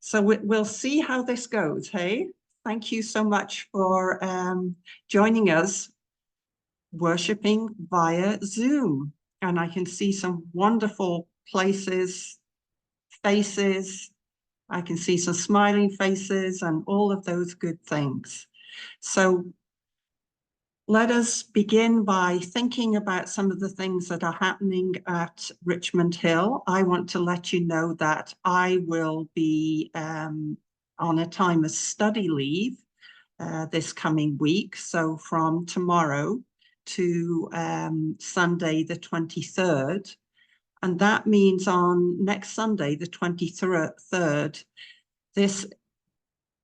So we'll see how this goes, hey? Thank you so much for joining us worshiping via Zoom. And I can see some wonderful places, faces. I can see some smiling faces and all of those good things. So let us begin by thinking about some of the things that are happening at Richmond Hill. I want to let you know that I will be on a time of study leave this coming week. So from tomorrow to Sunday, the 23rd. And that means on next Sunday, the 23rd, this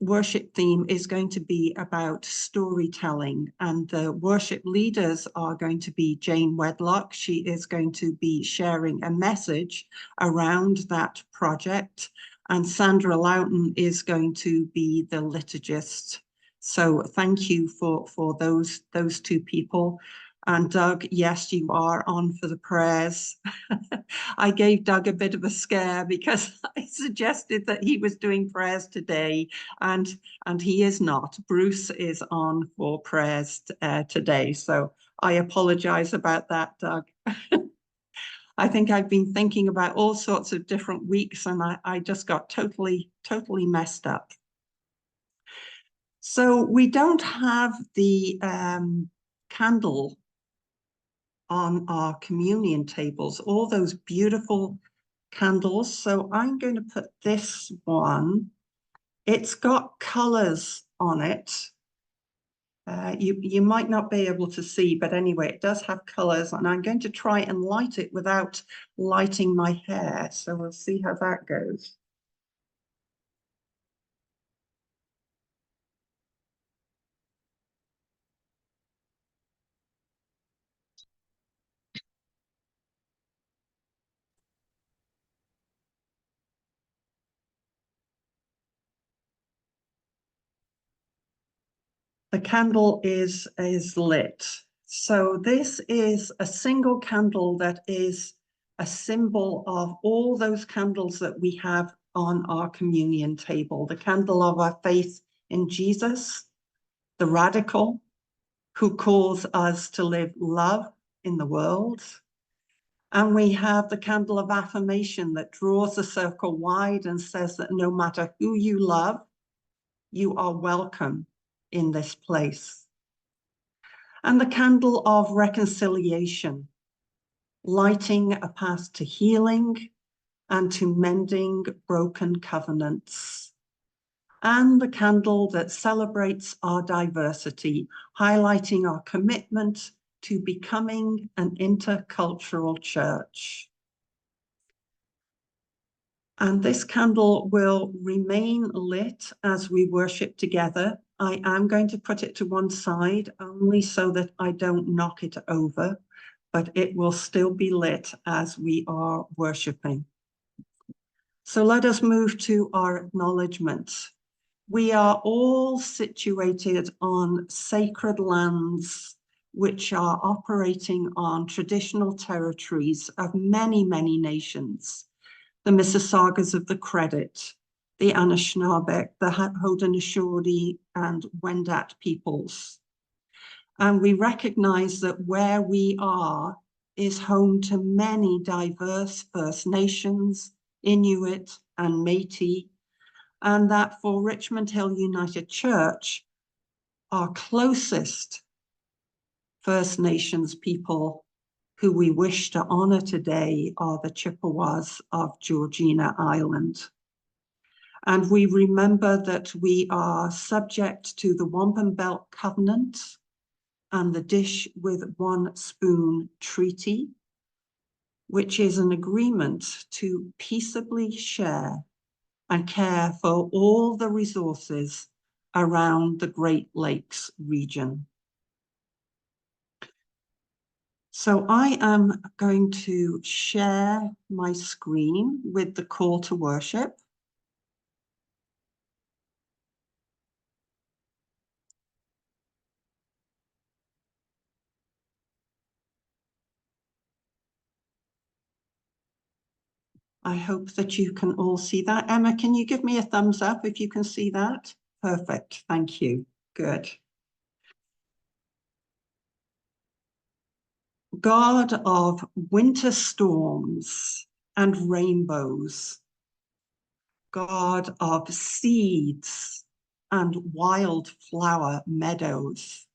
worship theme is going to be about storytelling, and the worship leaders are going to be Jane Wedlock. She is going to be sharing a message around that project, and Sandra Loughton is going to be the liturgist. So thank you for those two people. And Doug, yes, you are on for the prayers. I gave Doug a bit of a scare because I suggested that he was doing prayers today, and he is not. Bruce is on for prayers today, so I apologize about that, Doug. I think I've been thinking about all sorts of different weeks, and I just got totally messed up. So we don't have the candle on our communion tables, all those beautiful candles. So I'm going to put this one. It's got colors on it. You might not be able to see, but anyway, it does have colors, and I'm going to try and light it without lighting my hair. So we'll see how that goes. The candle is lit. So this is a single candle that is a symbol of all those candles that we have on our communion table. The candle of our faith in Jesus, the radical, who calls us to live love in the world. And we have the candle of affirmation that draws the circle wide and says that no matter who you love, you are welcome in this place. And the candle of reconciliation, lighting a path to healing and to mending broken covenants. And the candle that celebrates our diversity, highlighting our commitment to becoming an intercultural church. And this candle will remain lit as we worship together. I am going to put it to one side only so that I don't knock it over, but it will still be lit as we are worshiping. So let us move to our acknowledgements. We are all situated on sacred lands which are operating on traditional territories of many, many nations. The Mississaugas of the Credit, the Anishinaabe, the Haudenosaunee and Wendat peoples. And we recognize that where we are is home to many diverse First Nations, Inuit and Métis, and that for Richmond Hill United Church, our closest First Nations people who we wish to honor today are the Chippewas of Georgina Island. And we remember that we are subject to the Wampum Belt Covenant and the Dish with One Spoon Treaty, which is an agreement to peaceably share and care for all the resources around the Great Lakes region. So I am going to share my screen with the call to worship. I hope that you can all see that. Emma, can you give me a thumbs up if you can see that? Perfect. Thank you. Good. God of winter storms and rainbows, God of seeds and wildflower meadows,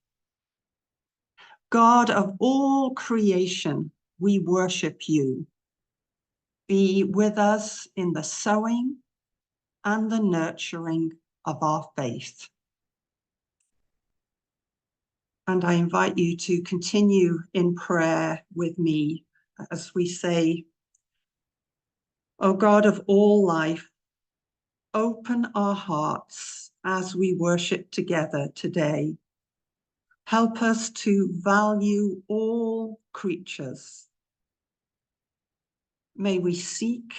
God of all creation, we worship you. Be with us in the sowing and the nurturing of our faith. And I invite you to continue in prayer with me as we say, O God of all life, open our hearts as we worship together today. Help us to value all creatures. May we seek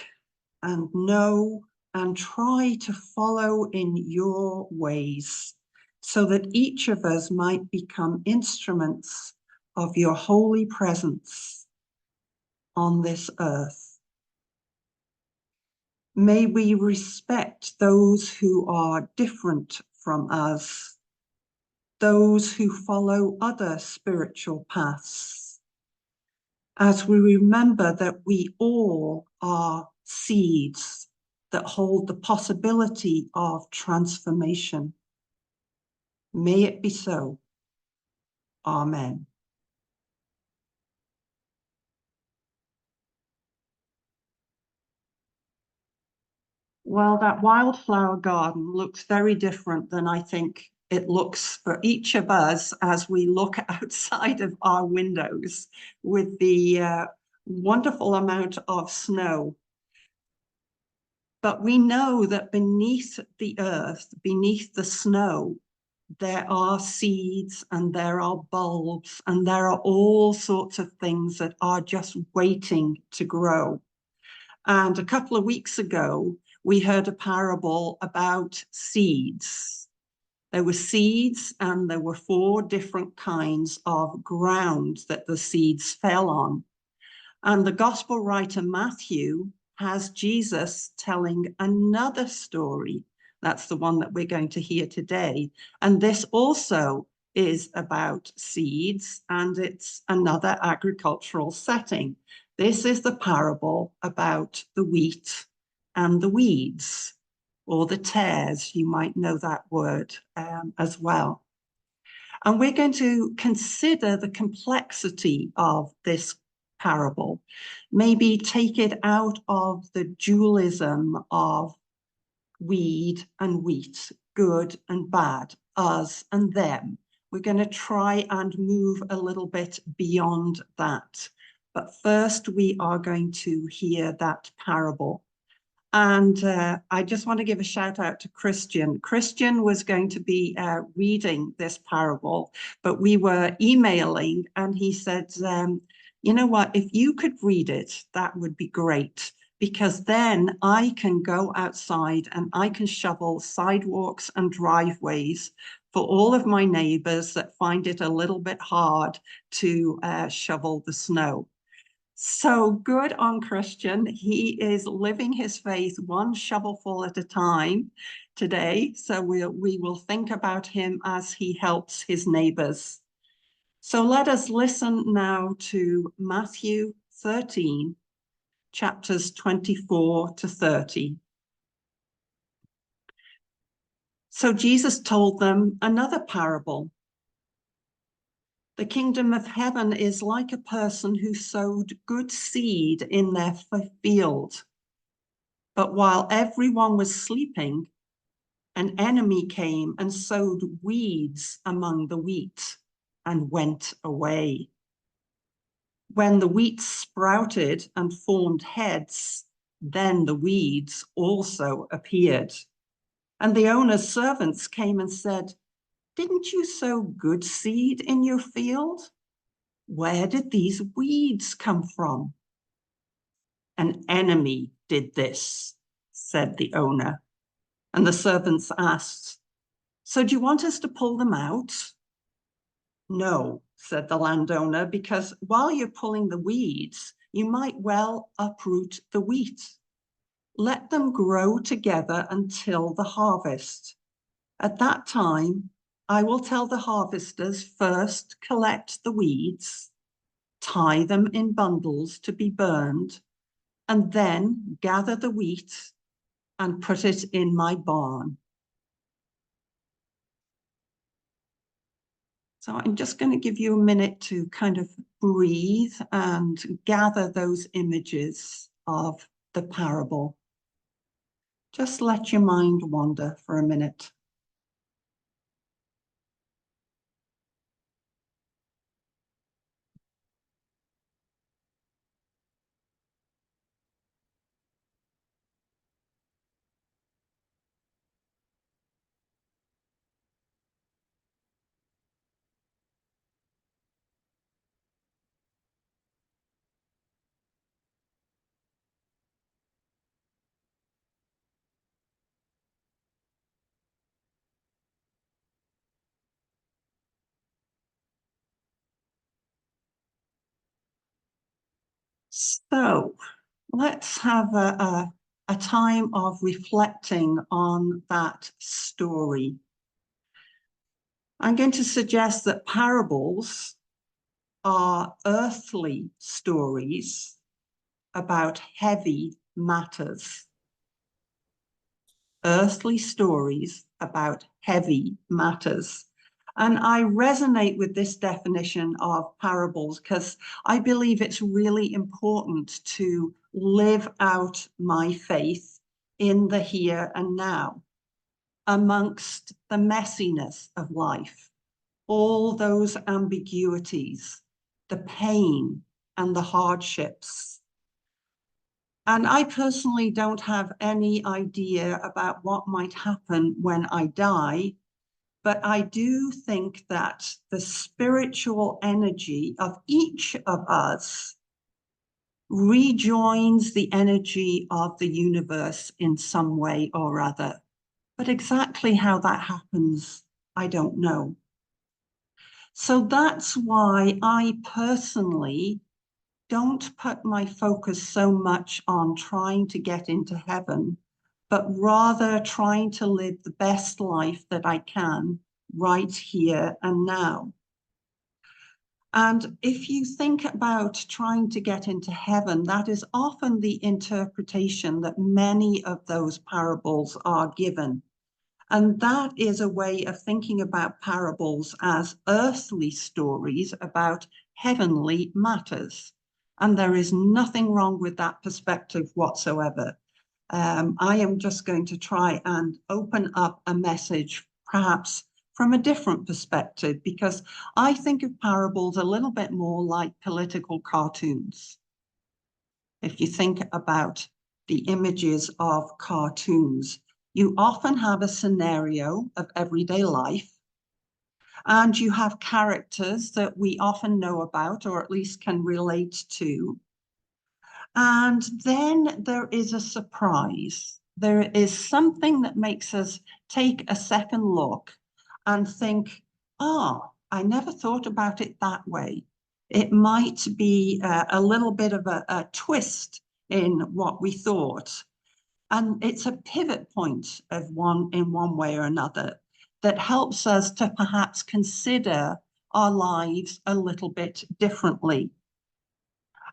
and know and try to follow in your ways so that each of us might become instruments of your holy presence on this earth. May we respect those who are different from us, those who follow other spiritual paths, as we remember that we all are seeds that hold the possibility of transformation. May it be so. Amen. Well, that wildflower garden looks very different than I think it looks for each of us as we look outside of our windows with the wonderful amount of snow. But we know that beneath the earth, beneath the snow, there are seeds and there are bulbs and there are all sorts of things that are just waiting to grow. And a couple of weeks ago, we heard a parable about seeds. There were seeds and there were 4 different kinds of ground that the seeds fell on. And the gospel writer Matthew has Jesus telling another story. That's the one that we're going to hear today. And this also is about seeds and it's another agricultural setting. This is the parable about the wheat and the weeds, or the tares, you might know that word as well. And we're going to consider the complexity of this parable, maybe take it out of the dualism of weed and wheat, good and bad, us and them. We're going to try and move a little bit beyond that. But first, we are going to hear that parable. And I just want to give a shout out to Christian. Christian was going to be reading this parable, but we were emailing and he said, you know what, if you could read it, that would be great, because then I can go outside and I can shovel sidewalks and driveways for all of my neighbors that find it a little bit hard to shovel the snow. So good on Christian. He is living his faith one shovelful at a time today. So we will think about him as he helps his neighbors. So let us listen now to Matthew 13, chapters 24 to 30. So Jesus told them another parable. The kingdom of heaven is like a person who sowed good seed in their field. But while everyone was sleeping, an enemy came and sowed weeds among the wheat and went away. When the wheat sprouted and formed heads, then the weeds also appeared. And the owner's servants came and said, "Didn't you sow good seed in your field? Where did these weeds come from?" "An enemy did this," said the owner. And the servants asked, "So do you want us to pull them out?" "No," said the landowner, "because while you're pulling the weeds, you might well uproot the wheat. Let them grow together until the harvest. At that time, I will tell the harvesters, first collect the weeds, tie them in bundles to be burned, and then gather the wheat and put it in my barn. So I'm just going to give you a minute to kind of breathe and gather those images of the parable. Just let your mind wander for a minute. So let's have a time of reflecting on that story. I'm going to suggest that parables are earthly stories about heavy matters. Earthly stories about heavy matters. And I resonate with this definition of parables because I believe it's really important to live out my faith in the here and now, amongst the messiness of life, all those ambiguities, the pain and the hardships. And I personally don't have any idea about what might happen when I die, but I do think that the spiritual energy of each of us rejoins the energy of the universe in some way or other. But exactly how that happens, I don't know. So that's why I personally don't put my focus so much on trying to get into heaven, but rather trying to live the best life that I can right here and now. And if you think about trying to get into heaven, that is often the interpretation that many of those parables are given. And that is a way of thinking about parables as earthly stories about heavenly matters. And there is nothing wrong with that perspective whatsoever. I am just going to try and open up a message, perhaps from a different perspective, because I think of parables a little bit more like political cartoons. If you think about the images of cartoons, you often have a scenario of everyday life, and you have characters that we often know about, or at least can relate to. And then there is a surprise. There is something that makes us take a second look and think, oh, I never thought about it that way. It might be a little bit of a twist in what we thought. And it's a pivot point of in one way or another that helps us to perhaps consider our lives a little bit differently.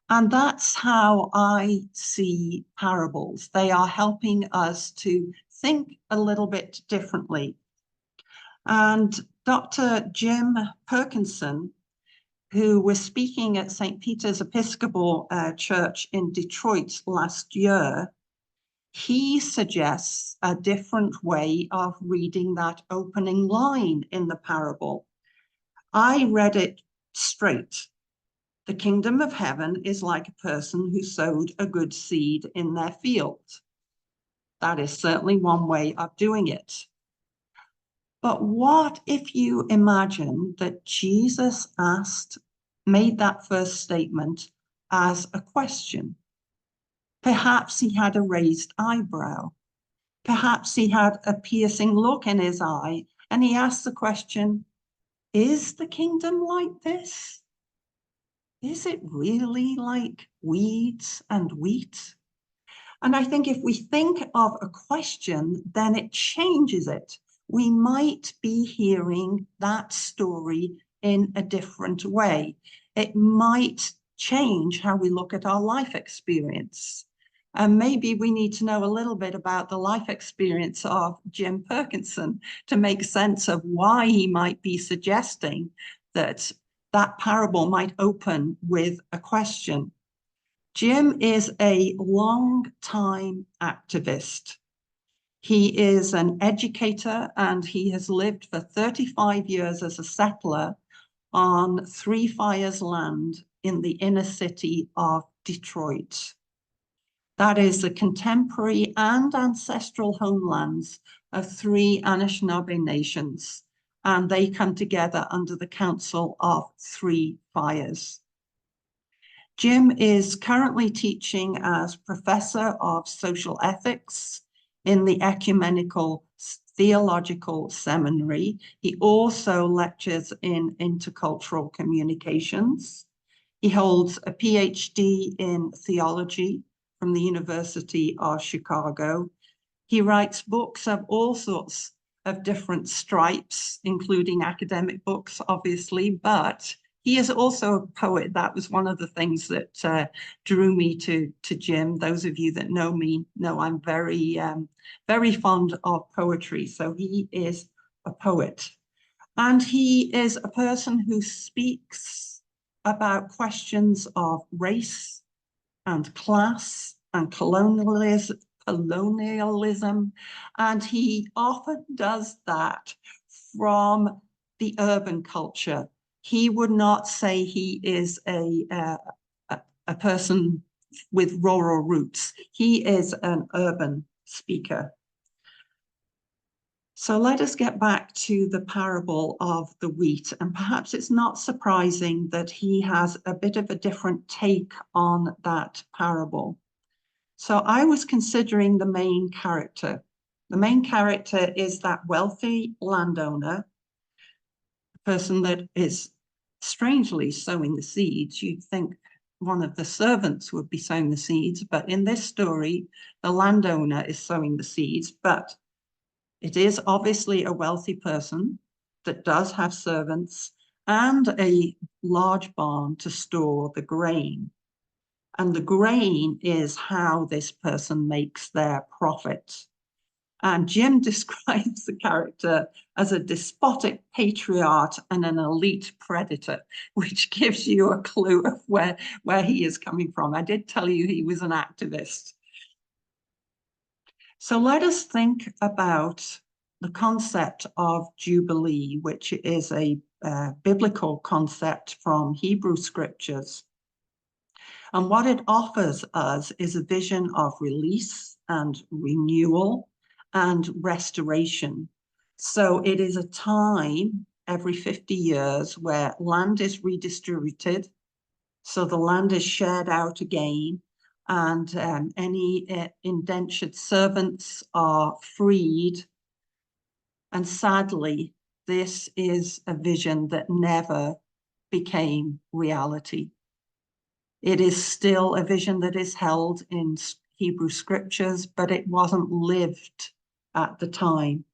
And that's how I see parables. They are helping us to think a little bit differently. And Dr. Jim Perkinson, who was speaking at St. Peter's Episcopal Church in Detroit last year, he suggests a different way of reading that opening line in the parable. I read it straight. The kingdom of heaven is like a person who sowed a good seed in their field. That is certainly one way of doing it. But what if you imagine that Jesus made that first statement as a question? Perhaps he had a raised eyebrow. Perhaps he had a piercing look in his eye, and he asked the question, is the kingdom like this? Is it really like weeds and wheat? And I think if we think of a question, then it changes it. We might be hearing that story in a different way. It might change how we look at our life experience. And maybe we need to know a little bit about the life experience of Jim Perkinson to make sense of why he might be suggesting that that parable might open with a question. Jim is a long-time activist. He is an educator and he has lived for 35 years as a settler on Three Fires land in the inner city of Detroit. That is the contemporary and ancestral homelands of three Anishinaabe nations, and they come together under the Council of Three Fires. Jim is currently teaching as Professor of Social Ethics in the Ecumenical Theological Seminary. He also lectures in intercultural communications. He holds a PhD in theology from the University of Chicago. He writes books of all sorts of different stripes, including academic books, obviously, but he is also a poet. That was one of the things that drew me to Jim. Those of you that know me know I'm very fond of poetry. So he is a poet. And he is a person who speaks about questions of race and class and colonialism. And he often does that from the urban culture. He would not say he is a person with rural roots. He is an urban speaker. So let us get back to the parable of the wheat. And perhaps it's not surprising that he has a bit of a different take on that parable. So I was considering the main character. The main character is that wealthy landowner, the person that is strangely sowing the seeds. You'd think one of the servants would be sowing the seeds, but in this story, the landowner is sowing the seeds, but it is obviously a wealthy person that does have servants and a large barn to store the grain. And the grain is how this person makes their profit. And Jim describes the character as a despotic patriarch and an elite predator, which gives you a clue of where he is coming from. I did tell you he was an activist. So let us think about the concept of Jubilee, which is a biblical concept from Hebrew scriptures. And what it offers us is a vision of release and renewal and restoration. So it is a time every 50 years where land is redistributed. So the land is shared out again, and any indentured servants are freed. And sadly, this is a vision that never became reality. It is still a vision that is held in Hebrew scriptures, but it wasn't lived at the time.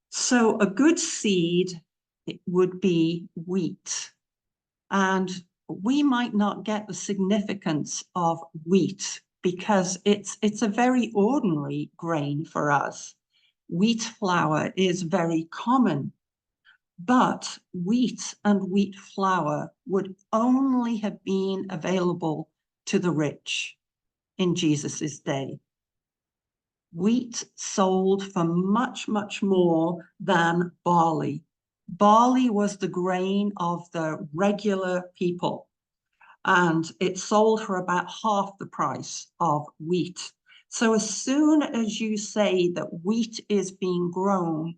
So a good seed, it would be wheat. And we might not get the significance of wheat because it's a very ordinary grain for us. Wheat flour is very common, but wheat and wheat flour would only have been available to the rich in Jesus's day. Wheat sold for much, much more than barley. Barley was the grain of the regular people, and it sold for about half the price of wheat. So as soon as you say that wheat is being grown,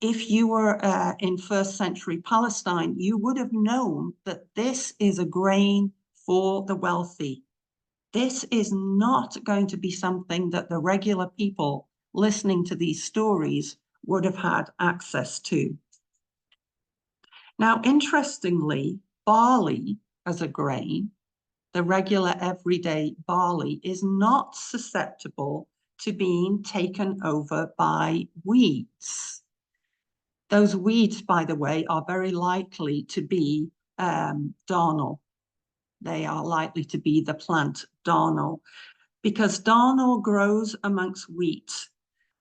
if you were in first century Palestine, you would have known that this is a grain for the wealthy. This is not going to be something that the regular people listening to these stories would have had access to. Now, interestingly, barley as a grain, the regular everyday barley, is not susceptible to being taken over by weeds. Those weeds, by the way, are very likely to be darnel. They are likely to be the plant darnel, because darnel grows amongst wheat.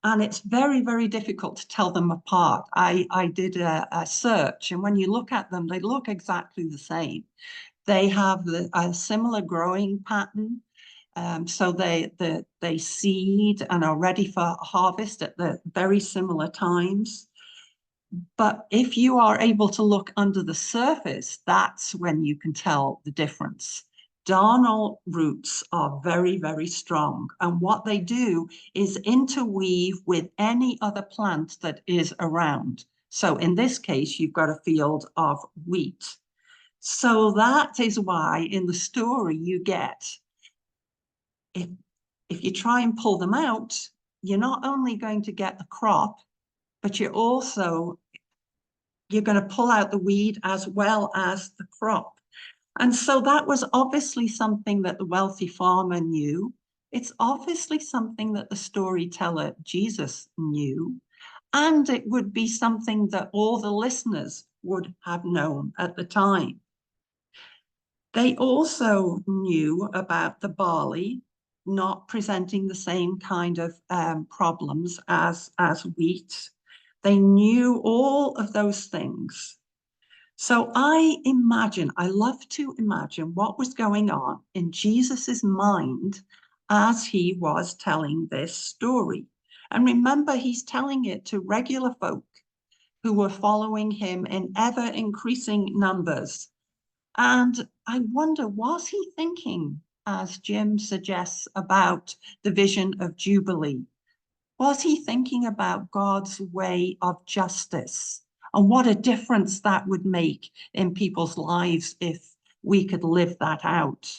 And it's very, very difficult to tell them apart. I did a search, and when you look at them, they look exactly the same. They have a similar growing pattern. So they seed and are ready for harvest at the very similar times. But if you are able to look under the surface, that's when you can tell the difference. Darnel roots are very, very strong. And what they do is interweave with any other plant that is around. So in this case, you've got a field of wheat. So that is why in the story you get, if you try and pull them out, you're not only going to get the crop, but you're going to pull out the weed as well as the crop. And so that was obviously something that the wealthy farmer knew. It's obviously something that the storyteller Jesus knew. And it would be something that all the listeners would have known at the time. They also knew about the barley not presenting the same kind of problems as wheat. They knew all of those things. So I love to imagine what was going on in Jesus's mind as he was telling this story. And remember, he's telling it to regular folk who were following him in ever increasing numbers. And I wonder, was he thinking, as Jim suggests, about the vision of Jubilee? Was he thinking about God's way of justice and what a difference that would make in people's lives if we could live that out?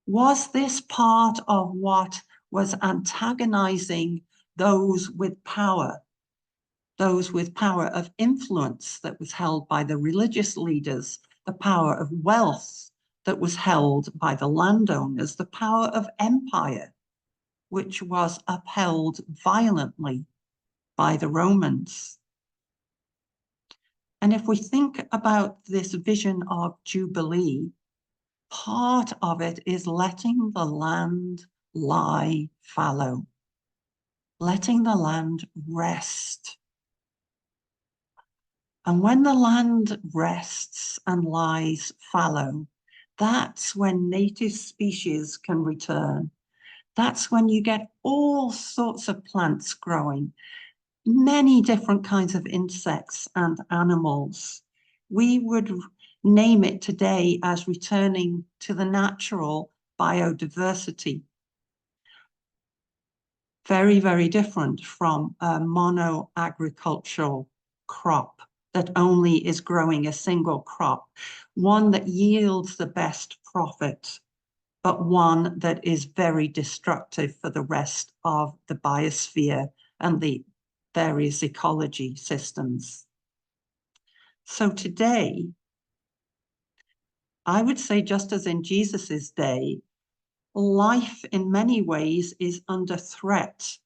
Was this part of what was antagonizing those with power of influence that was held by the religious leaders, the power of wealth that was held by the landowners, the power of empire, which was upheld violently by the Romans? And if we think about this vision of Jubilee, part of it is letting the land lie fallow, letting the land rest. And when the land rests and lies fallow, that's when native species can return. That's when you get all sorts of plants growing, many different kinds of insects and animals. We would name it today as returning to the natural biodiversity. Very, very different from a mono-agricultural crop that only is growing a single crop, one that yields the best profit, but one that is very destructive for the rest of the biosphere and the various ecology systems. So today, I would say, just as in Jesus's day, life in many ways is under threat.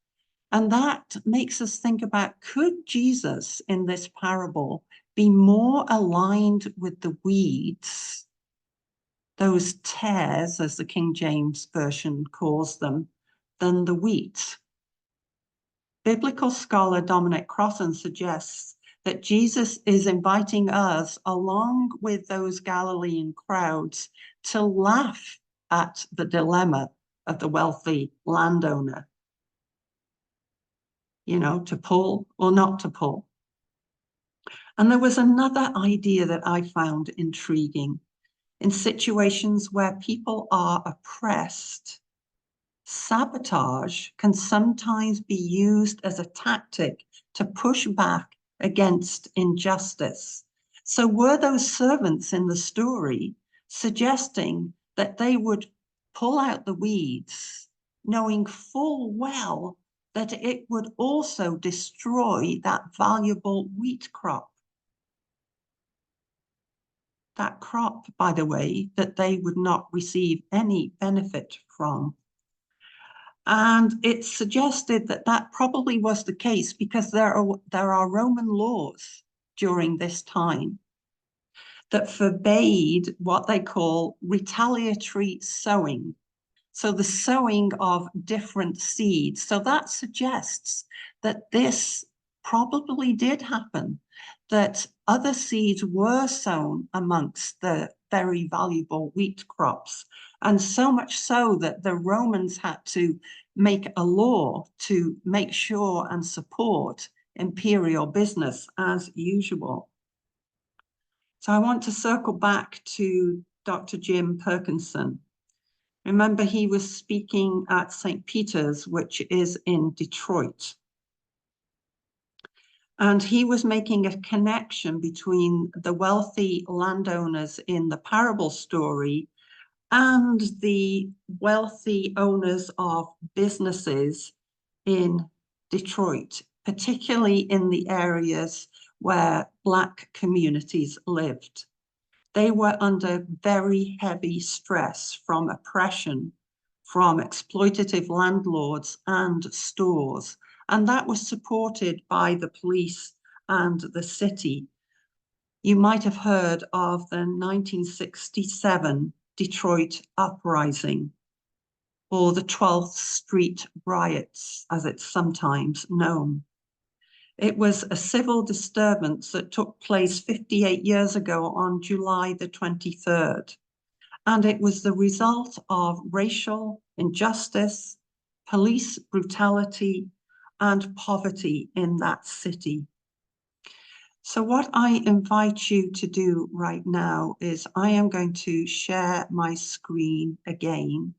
And that makes us think about, could Jesus in this parable be more aligned with the weeds, those tares, as the King James Version calls them, than the wheat? Biblical scholar Dominic Crossan suggests that Jesus is inviting us, along with those Galilean crowds, to laugh at the dilemma of the wealthy landowner. You know, to pull or not to pull. And there was another idea that I found intriguing. In situations where people are oppressed, sabotage can sometimes be used as a tactic to push back against injustice. So were those servants in the story suggesting that they would pull out the weeds, knowing full well that it would also destroy that valuable wheat crop? that crop, by the way, that they would not receive any benefit from. And it's suggested that that probably was the case because there are Roman laws during this time that forbade what they call retaliatory sowing. So the sowing of different seeds. So that suggests that this probably did happen, that other seeds were sown amongst the very valuable wheat crops. And so much so that the Romans had to make a law to make sure and support imperial business as usual. So I want to circle back to Dr. Jim Perkinson. Remember, he was speaking at St. Peter's, which is in Detroit. And he was making a connection between the wealthy landowners in the parable story and the wealthy owners of businesses in Detroit, particularly in the areas where Black communities lived. They were under very heavy stress from oppression, from exploitative landlords and stores. And that was supported by the police and the city. You might have heard of the 1967 Detroit uprising, or the 12th Street riots, as it's sometimes known. It was a civil disturbance that took place 58 years ago on July the 23rd. And it was the result of racial injustice, police brutality, and poverty in that city. So what I invite you to do right now is I am going to share my screen again.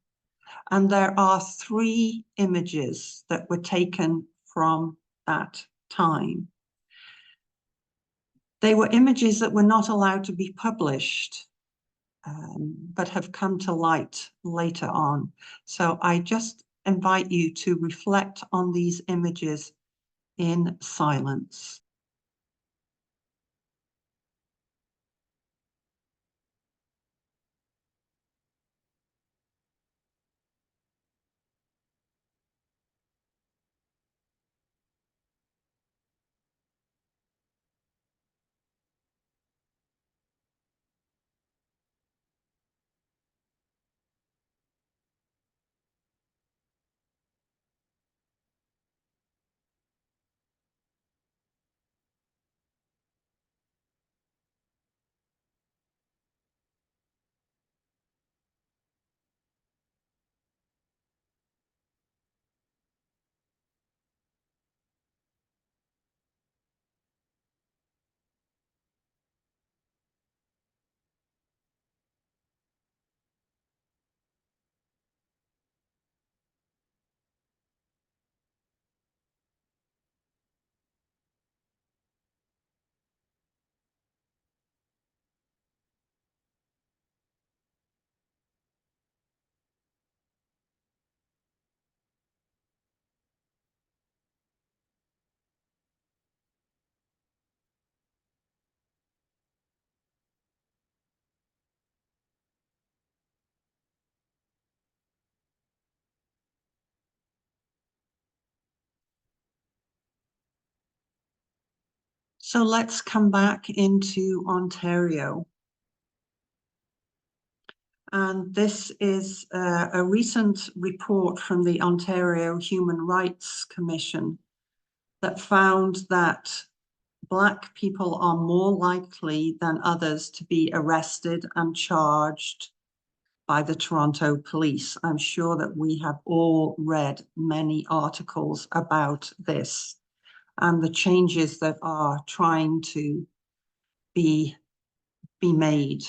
And there are 3 images that were taken from that time. They were images that were not allowed to be published, but have come to light later on. So I just invite you to reflect on these images in silence. So let's come back into Ontario. And this is a recent report from the Ontario Human Rights Commission that found that Black people are more likely than others to be arrested and charged by the Toronto police. I'm sure that we have all read many articles about this and the changes that are trying to be made.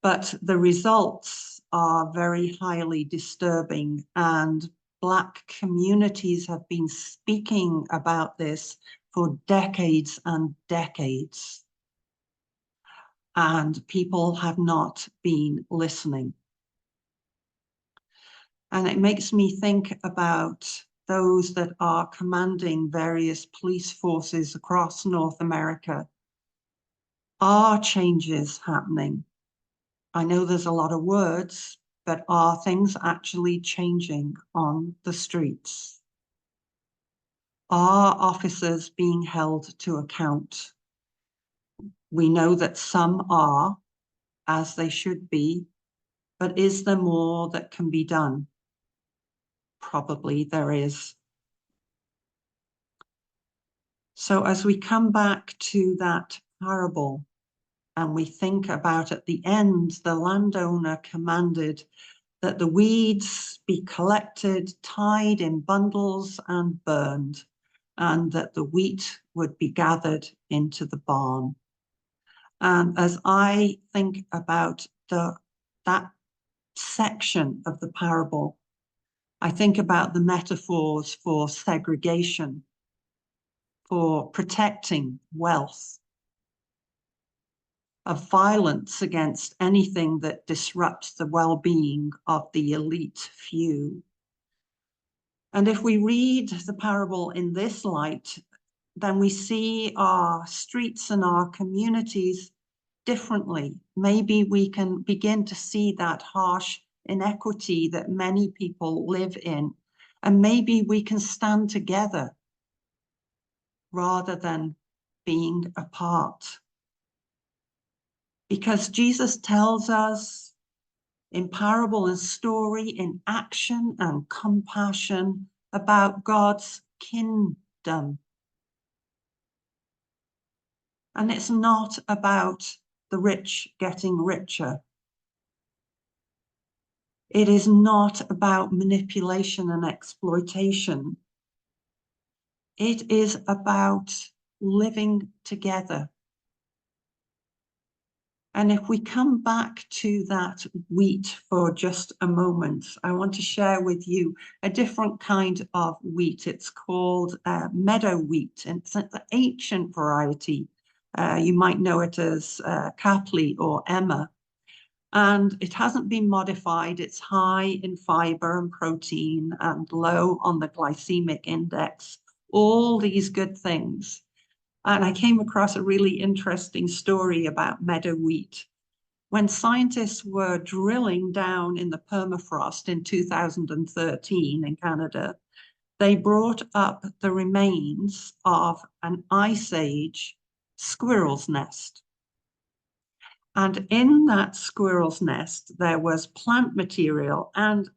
But the results are very highly disturbing, and Black communities have been speaking about this for decades and decades. And people have not been listening. And it makes me think about those that are commanding various police forces across North America. Are changes happening? I know there's a lot of words, but are things actually changing on the streets? Are officers being held to account? We know that some are, as they should be, but is there more that can be done? Probably there is. So as we come back to that parable and we think about at the end, the landowner commanded that the weeds be collected, tied in bundles and burned, and that the wheat would be gathered into the barn. And as I think about that section of the parable, I think about the metaphors for segregation, for protecting wealth, of violence against anything that disrupts the well-being of the elite few. And if we read the parable in this light, then we see our streets and our communities differently. Maybe we can begin to see that harsh inequity that many people live in, and maybe we can stand together rather than being apart. Because Jesus tells us in parable and story, in action and compassion about God's kingdom. And it's not about the rich getting richer. It is not about manipulation and exploitation. It is about living together. And if we come back to that wheat for just a moment, I want to share with you a different kind of wheat. It's called meadow wheat, and it's an ancient variety. You might know it as Capli or Emma. And it hasn't been modified. It's high in fiber and protein and low on the glycemic index, all these good things. And I came across a really interesting story about meadow wheat. When scientists were drilling down in the permafrost in 2013 in Canada, they brought up the remains of an Ice Age squirrel's nest. And in that squirrel's nest, there was plant material, and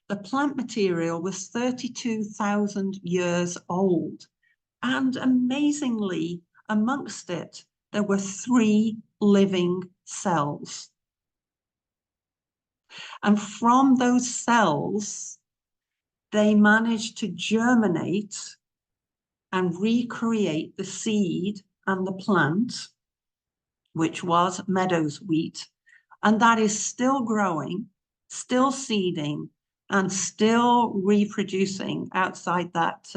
the plant material was 32,000 years old. And amazingly, amongst it, there were 3 living cells. And from those cells, they managed to germinate and recreate the seed and the plant, which was meadows wheat. And that is still growing, still seeding, and still reproducing outside that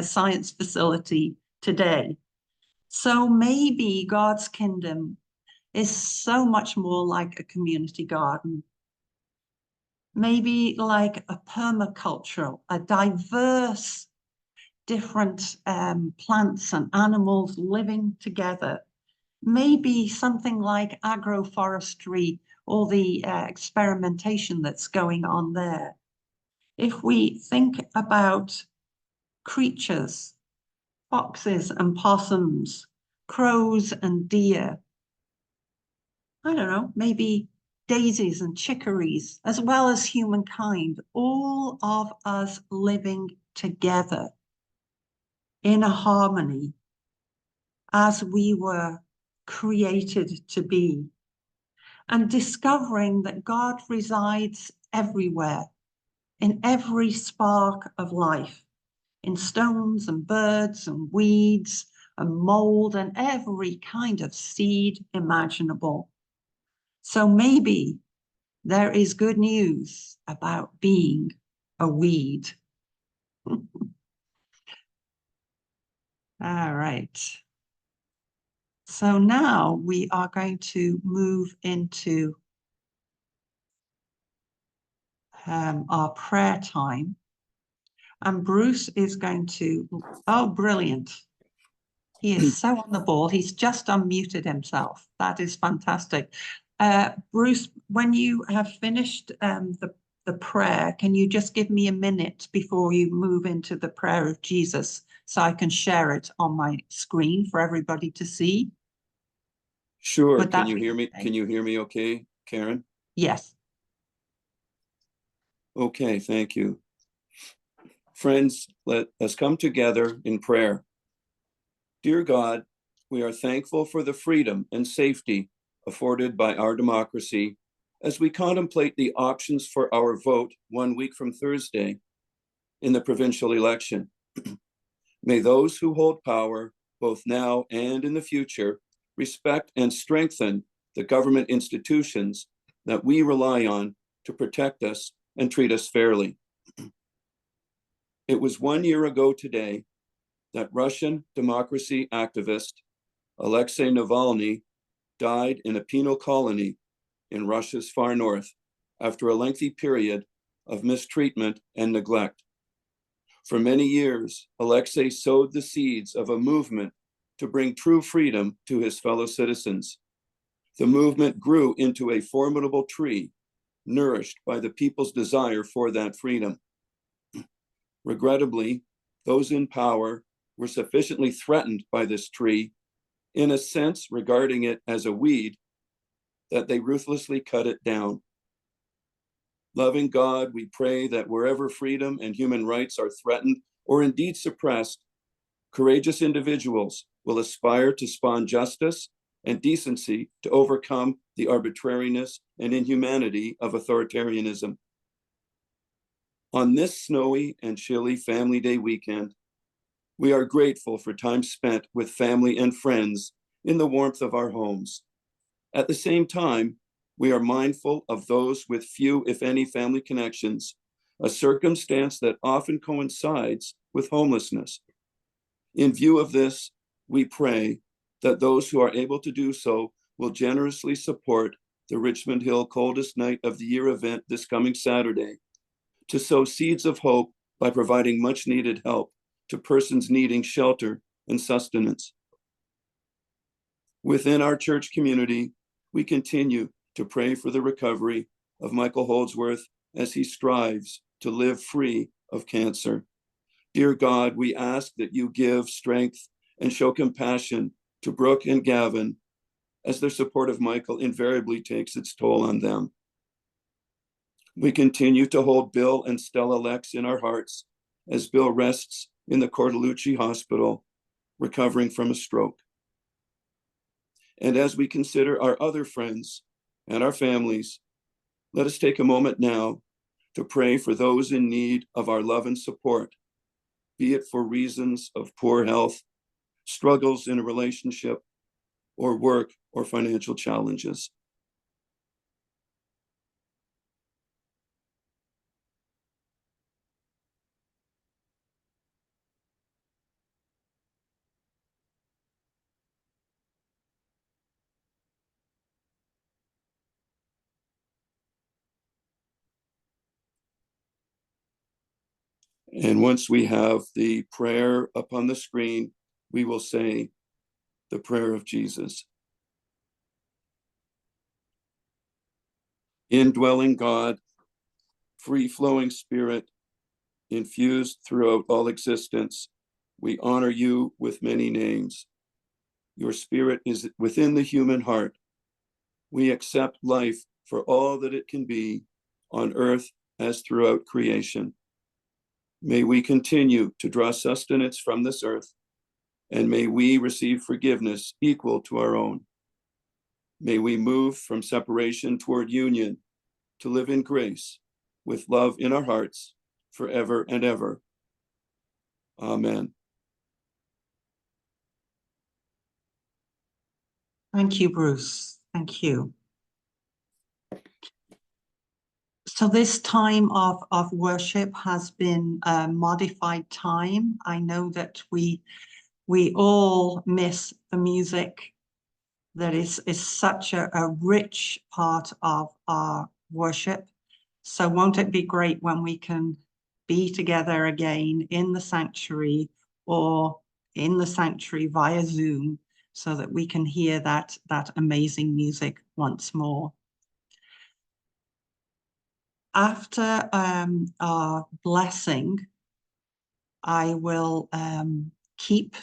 science facility today. So maybe God's kingdom is so much more like a community garden, maybe like a permacultural, a diverse, different plants and animals living together. Maybe something like agroforestry, all the experimentation that's going on there. If we think about creatures, foxes and possums, crows and deer, I don't know, maybe daisies and chicories, as well as humankind, all of us living together in a harmony as we were created to be, and discovering that God resides everywhere, in every spark of life, in stones and birds and weeds and mold and every kind of seed imaginable. So maybe there is good news about being a weed. All right. So now we are going to move into our prayer time. And Bruce is going to, oh, brilliant. He is so on the ball. He's just unmuted himself. That is fantastic. Bruce, when you have finished the prayer, can you just give me a minute before you move into the prayer of Jesus so I can share it on my screen for everybody to see? Sure. Would Can that you be hear me? okay? Can you hear me okay, Karen? Yes. Okay, thank you. Friends, let us come together in prayer. Dear God, we are thankful for the freedom and safety afforded by our democracy as we contemplate the options for our vote 1 week from Thursday in the provincial election. May those who hold power, both now and in the future, respect and strengthen the government institutions that we rely on to protect us and treat us fairly. It was 1 year ago today that Russian democracy activist Alexei Navalny died in a penal colony in Russia's far north after a lengthy period of mistreatment and neglect. For many years, Alexei sowed the seeds of a movement to bring true freedom to his fellow citizens. The movement grew into a formidable tree, nourished by the people's desire for that freedom. Regrettably, those in power were sufficiently threatened by this tree, in a sense regarding it as a weed, that they ruthlessly cut it down. Loving God, we pray that wherever freedom and human rights are threatened or indeed suppressed, courageous individuals will aspire to spawn justice and decency to overcome the arbitrariness and inhumanity of authoritarianism. On this snowy and chilly Family Day weekend, we are grateful for time spent with family and friends in the warmth of our homes. At the same time, we are mindful of those with few, if any, family connections, a circumstance that often coincides with homelessness. In view of this, we pray that those who are able to do so will generously support the Richmond Hill Coldest Night of the Year event this coming Saturday, to sow seeds of hope by providing much needed help to persons needing shelter and sustenance. Within our church community, we continue to pray for the recovery of Michael Holdsworth as he strives to live free of cancer. Dear God, we ask that you give strength and show compassion to Brooke and Gavin as their support of Michael invariably takes its toll on them. We continue to hold Bill and Stella Lex in our hearts as Bill rests in the Cortellucci Hospital, recovering from a stroke. And as we consider our other friends and our families, let us take a moment now to pray for those in need of our love and support, be it for reasons of poor health, struggles in a relationship, or work or financial challenges. And once we have the prayer up on the screen, we will say the prayer of Jesus. Indwelling God, free-flowing Spirit, infused throughout all existence, we honor you with many names. Your Spirit is within the human heart. We accept life for all that it can be on earth as throughout creation. May we continue to draw sustenance from this earth, and may we receive forgiveness equal to our own. May we move from separation toward union to live in grace with love in our hearts forever and ever. Amen. Thank you, Bruce. Thank you. So this time of worship has been a modified time. I know that we all miss the music that is such a rich part of our worship. So won't it be great when we can be together again in the sanctuary or in the sanctuary via Zoom so that we can hear that amazing music once more. After our blessing, I will keep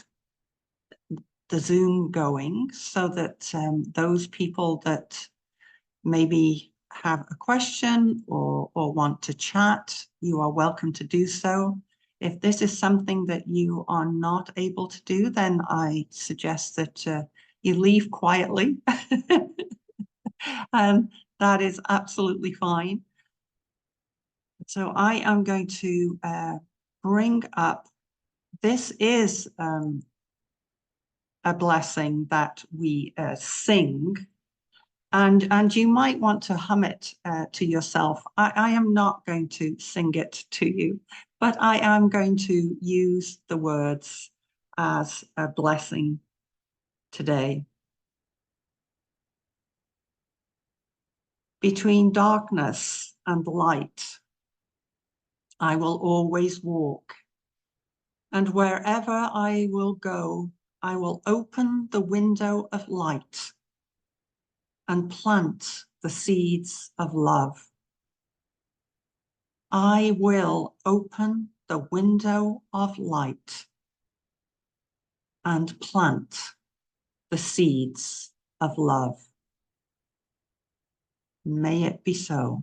the Zoom going so that those people that maybe have a question or want to chat, you are welcome to do so. If this is something that you are not able to do, then I suggest that you leave quietly. And that is absolutely fine. So I am going to bring up, this is a blessing that we sing, and you might want to hum it to yourself. I am not going to sing it to you, but I am going to use the words as a blessing today. Between darkness and light, I will always walk, and wherever I will go, I will open the window of light and plant the seeds of love. I will open the window of light and plant the seeds of love. May it be so.